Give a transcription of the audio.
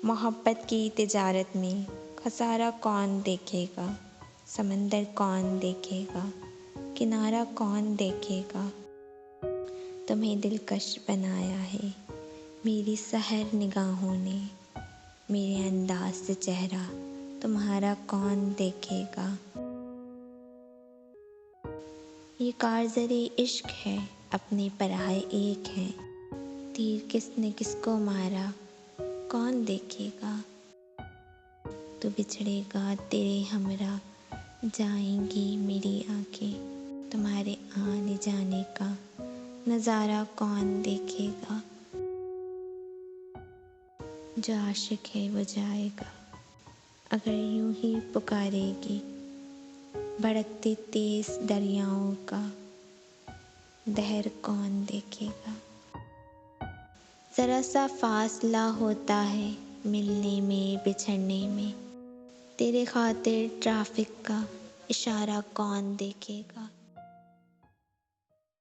मोहब्बत की तिजारत में खसारा कौन देखेगा, समंदर कौन देखेगा, किनारा कौन देखेगा। तुम्हें दिलकश बनाया है मेरी सहर निगाहों ने, मेरे अंदाज से चेहरा तुम्हारा कौन देखेगा। ये कारज़रे इश्क है अपने पराए एक है, तीर किसने किसको मारा कौन देखेगा। तू बिछड़ेगा तेरे हमरा जाएंगी मेरी आंखें, तुम्हारे आने जाने का नज़ारा कौन देखेगा। जो आशिक है वो जाएगा अगर यूं ही पुकारेगी, भड़कते तेज दरियाओं का दहर कौन देखेगा। ज़रा सा फासला होता है मिलने में बिछड़ने में, तेरे खातिर ट्रैफिक का इशारा कौन देखेगा।